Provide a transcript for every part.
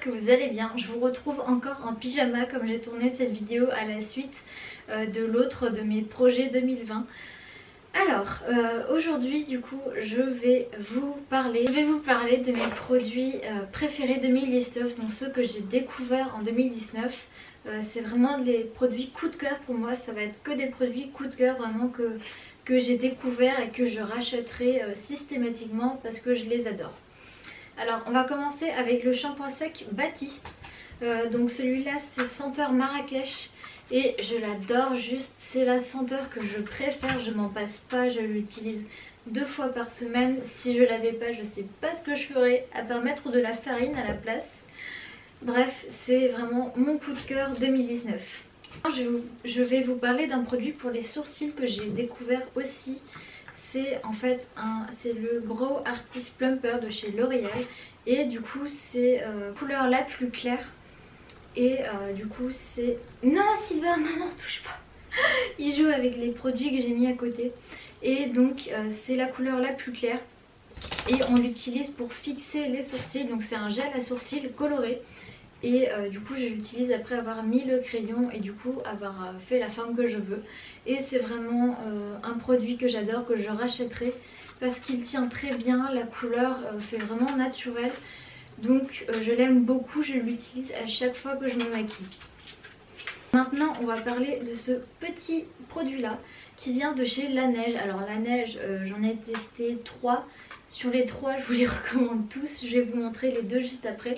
que vous allez bien. Je vous retrouve encore en pyjama comme j'ai tourné cette vidéo à la suite de l'autre de mes projets 2020. Alors aujourd'hui du coup je vais vous parler de mes produits préférés 2019, donc ceux que j'ai découverts en 2019. C'est vraiment les produits coup de cœur pour moi, ça va être que des produits coup de cœur vraiment que j'ai découverts et que je rachèterai systématiquement parce que je les adore. Alors on va commencer avec le shampoing sec Baptiste. Donc celui-là c'est senteur Marrakech et je l'adore, juste c'est la senteur que je préfère, je m'en passe pas, je l'utilise 2 fois par semaine. Si je l'avais pas, je sais pas ce que je ferais à part mettre de la farine à la place. Bref, c'est vraiment mon coup de cœur 2019. Je vais vous parler d'un produit pour les sourcils que j'ai découvert aussi. C'est en fait c'est le Brow Artist Plumper de chez L'Oréal. Et du coup c'est couleur la plus claire. Et du coup c'est... Non Silver, non, touche pas. Il joue avec les produits que j'ai mis à côté. Et donc c'est la couleur la plus claire. Et on l'utilise pour fixer les sourcils. Donc c'est un gel à sourcils coloré. Et du coup je l'utilise après avoir mis le crayon et du coup avoir fait la forme que je veux. Et c'est vraiment un produit que j'adore, que je rachèterai parce qu'il tient très bien, la couleur fait vraiment naturelle. Donc je l'aime beaucoup, je l'utilise à chaque fois que je me maquille. Maintenant on va parler de ce petit produit là qui vient de chez Laneige. Alors Laneige j'en ai testé 3. Sur les 3 je vous les recommande tous, je vais vous montrer les 2 juste après.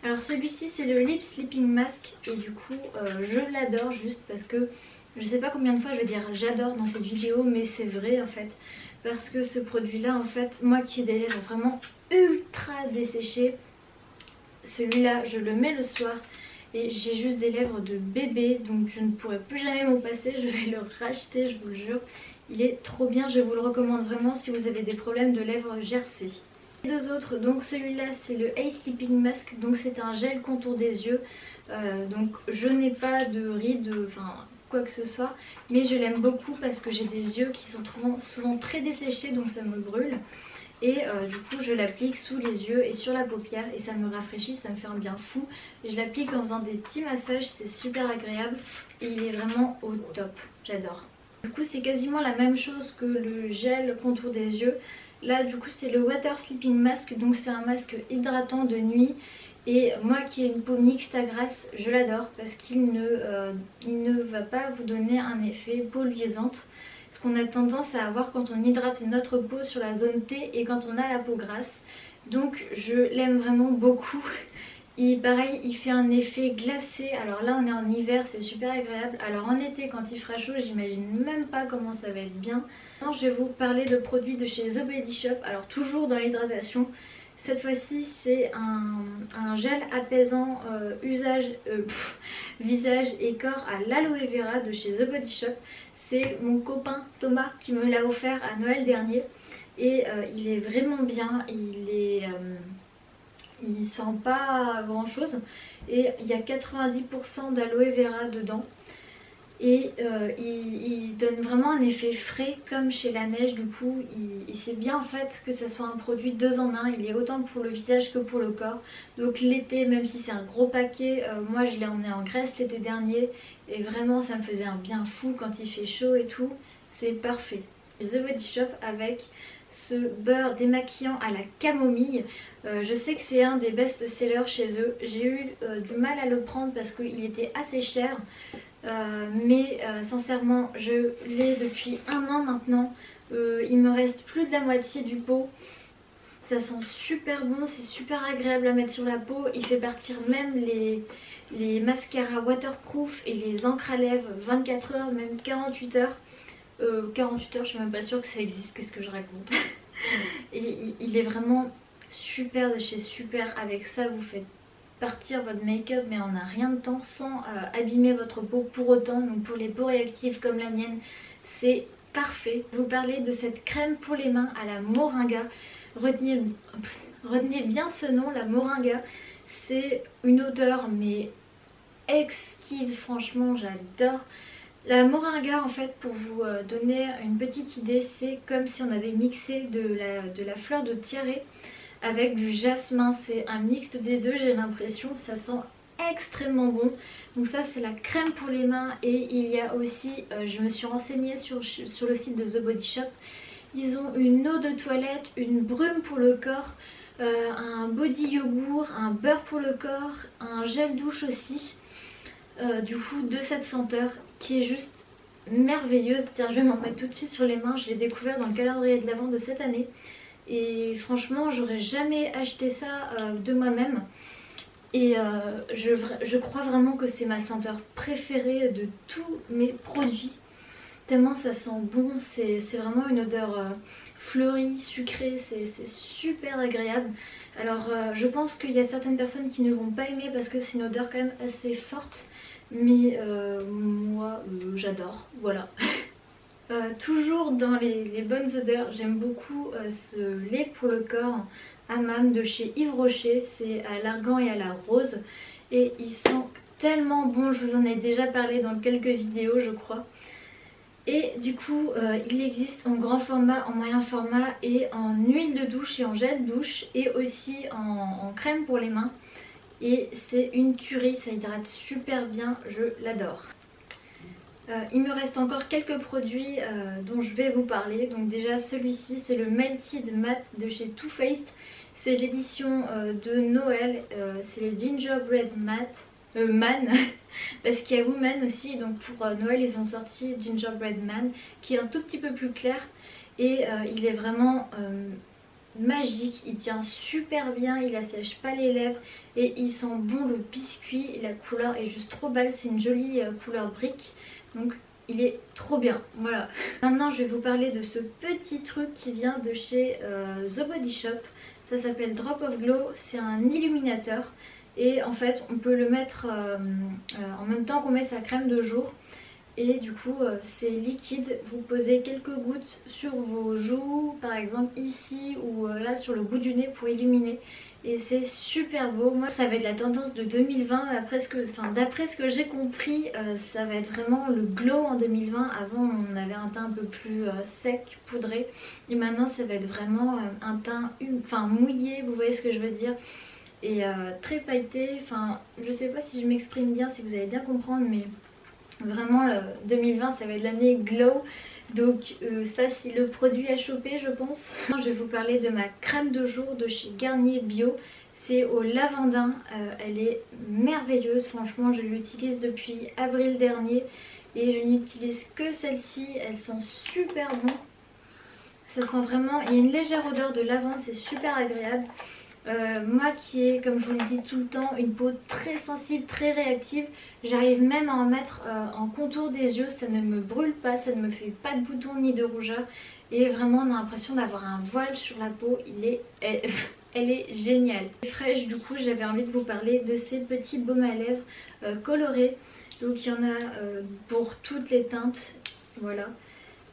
Alors celui-ci c'est le Lip Sleeping Mask et du coup je l'adore juste parce que je sais pas combien de fois je vais dire j'adore dans cette vidéo, mais c'est vrai en fait. Parce que ce produit là en fait, moi qui ai des lèvres vraiment ultra desséchées, celui-là je le mets le soir et j'ai juste des lèvres de bébé, donc je ne pourrai plus jamais m'en passer, je vais le racheter, je vous le jure. Il est trop bien, je vous le recommande vraiment si vous avez des problèmes de lèvres gercées. Les 2 autres, donc celui-là c'est le Ace Sleeping Mask, donc c'est un gel contour des yeux. Donc je n'ai pas de rides, enfin quoi que ce soit, mais je l'aime beaucoup parce que j'ai des yeux qui sont souvent très desséchés, donc ça me brûle. Et du coup je l'applique sous les yeux et sur la paupière et ça me rafraîchit, ça me fait un bien fou. Et je l'applique en faisant des petits massages, c'est super agréable et il est vraiment au top, j'adore. Du coup c'est quasiment la même chose que le gel contour des yeux. Là du coup c'est le Water Sleeping Mask, donc c'est un masque hydratant de nuit. Et moi qui ai une peau mixte à grasse, je l'adore parce qu'il ne va pas vous donner un effet peau luisante. Ce qu'on a tendance à avoir quand on hydrate notre peau sur la zone T et quand on a la peau grasse. Donc je l'aime vraiment beaucoup. Pareil, il fait un effet glacé. Alors là on est en hiver, c'est super agréable. Alors en été quand il fera chaud, j'imagine même pas comment ça va être bien. Maintenant je vais vous parler de produits de chez The Body Shop. Alors toujours dans l'hydratation. Cette fois-ci c'est un gel apaisant visage et corps à l'aloe vera de chez The Body Shop. C'est mon copain Thomas qui me l'a offert à Noël dernier. Et il est vraiment bien, il sent pas grand chose et il y a 90% d'aloe vera dedans. Et il donne vraiment un effet frais comme chez Laneige. Du coup c'est bien en fait que ça soit un produit 2 en 1. Il est autant pour le visage que pour le corps. Donc l'été, même si c'est un gros paquet, moi je l'ai emmené en Grèce l'été dernier et vraiment ça me faisait un bien fou quand il fait chaud et tout. C'est parfait. The Body Shop avec ce beurre démaquillant à la camomille. Je sais que c'est un des best-sellers chez eux. J'ai eu du mal à le prendre parce qu'il était assez cher. Mais sincèrement je l'ai depuis 1 an maintenant. Il me reste plus de la moitié du pot. Ça sent super bon, c'est super agréable à mettre sur la peau. Il fait partir même les mascaras waterproof et les encres à lèvres 24 heures, même 48 heures. 48 heures, je suis même pas sûre que ça existe, qu'est-ce que je raconte. Et il est vraiment super de chez Super. Avec ça vous faites partir votre make-up mais en un rien de temps sans abîmer votre peau pour autant. Donc pour les peaux réactives comme la mienne c'est parfait. Je vais vous parler de cette crème pour les mains à la moringa. Retenez bien ce nom, la moringa. C'est une odeur mais exquise, franchement j'adore. La moringa en fait, pour vous donner une petite idée, c'est comme si on avait mixé de la fleur de tiare avec du jasmin. C'est un mixte des deux, j'ai l'impression, ça sent extrêmement bon. Donc ça c'est la crème pour les mains et il y a aussi, je me suis renseignée sur le site de The Body Shop, ils ont une eau de toilette, une brume pour le corps, un body yogourt, un beurre pour le corps, un gel douche aussi, du coup de cette senteur qui est juste merveilleuse. Tiens, je vais m'en mettre tout de suite sur les mains, je l'ai découvert dans le calendrier de l'Avent de cette année et franchement j'aurais jamais acheté ça de moi-même. Et je crois vraiment que c'est ma senteur préférée de tous mes produits. Tellement ça sent bon, c'est vraiment une odeur fleurie, sucrée, c'est super agréable. Alors je pense qu'il y a certaines personnes qui ne vont pas aimer parce que c'est une odeur quand même assez forte. Mais moi j'adore, voilà. Toujours dans les bonnes odeurs, j'aime beaucoup ce lait pour le corps Hammam de chez Yves Rocher. C'est à l'argan et à la rose et il sent tellement bon, je vous en ai déjà parlé dans quelques vidéos je crois. Et du coup il existe en grand format, en moyen format et en huile de douche et en gel douche et aussi en crème pour les mains. Et c'est une tuerie, ça hydrate super bien, je l'adore. Il me reste encore quelques produits dont je vais vous parler. Donc déjà celui-ci c'est le Melted Matte de chez Too Faced. C'est l'édition de Noël, c'est les Gingerbread Man parce qu'il y a Woman aussi. Donc pour Noël ils ont sorti Gingerbread Man qui est un tout petit peu plus clair. Et il est vraiment magique, il tient super bien, il assèche pas les lèvres et il sent bon le biscuit. Et la couleur est juste trop belle, c'est une jolie couleur brique. Donc il est trop bien, voilà. Maintenant je vais vous parler de ce petit truc qui vient de chez The Body Shop. Ça s'appelle Drop of Glow, c'est un illuminateur. Et en fait on peut le mettre en même temps qu'on met sa crème de jour. Et du coup c'est liquide, vous posez quelques gouttes sur vos joues par exemple ici ou là sur le bout du nez pour illuminer. Et c'est super beau. Moi ça va être la tendance de 2020 d'après ce que j'ai compris, ça va être vraiment le glow en 2020. Avant on avait un teint un peu plus sec, poudré, et maintenant ça va être vraiment un teint mouillé, vous voyez ce que je veux dire. Et très pailleté, enfin je sais pas si je m'exprime bien, si vous allez bien comprendre, mais vraiment 2020 ça va être l'année glow. Donc ça c'est le produit à choper je pense. Je vais vous parler de ma crème de jour de chez Garnier Bio. C'est au lavandin, elle est merveilleuse, franchement je l'utilise depuis avril dernier. Et je n'utilise que celle-ci, elles sont super bon. Ça sent vraiment, il y a une légère odeur de lavande, c'est super agréable. Moi qui ai, comme je vous le dis tout le temps, une peau très sensible, très réactive, j'arrive même à en mettre en contour des yeux, ça ne me brûle pas, ça ne me fait pas de boutons ni de rougeur. Et vraiment on a l'impression d'avoir un voile sur la peau, elle est géniale. Fraîche, du coup j'avais envie de vous parler de ces petits baumes à lèvres colorés. Donc il y en a pour toutes les teintes, voilà.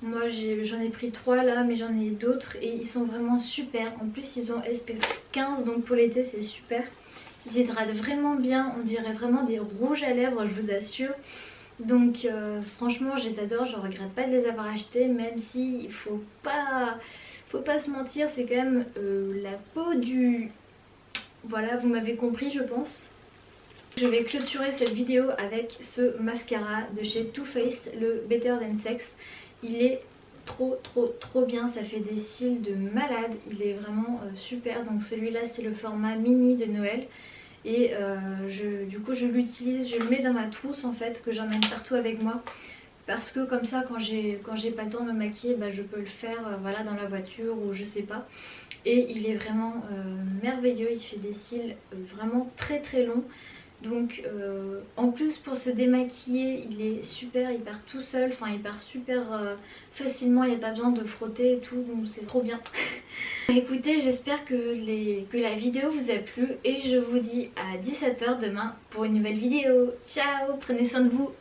Moi j'en ai pris 3 là, mais j'en ai d'autres et ils sont vraiment super. En plus ils ont SPF 15, donc pour l'été c'est super. Ils hydratent vraiment bien, on dirait vraiment des rouges à lèvres, je vous assure. Donc franchement je les adore, je regrette pas de les avoir achetés, même si il faut pas se mentir, c'est quand même la peau du... Voilà, vous m'avez compris je pense. Je vais clôturer cette vidéo avec ce mascara de chez Too Faced, le Better Than Sex. Il est trop bien, ça fait des cils de malade, il est vraiment super. Donc celui-là c'est le format mini de Noël. Et du coup je l'utilise, je le mets dans ma trousse en fait, que j'emmène partout avec moi. Parce que comme ça quand j'ai pas le temps de me maquiller, je peux le faire voilà, dans la voiture ou je sais pas. Et il est vraiment merveilleux, il fait des cils vraiment très longs. Donc en plus pour se démaquiller il est super, il part tout seul, enfin il part super facilement, il n'y a pas besoin de frotter et tout, donc c'est trop bien. Écoutez, j'espère que la vidéo vous a plu et je vous dis à 17 h demain pour une nouvelle vidéo. Ciao, prenez soin de vous.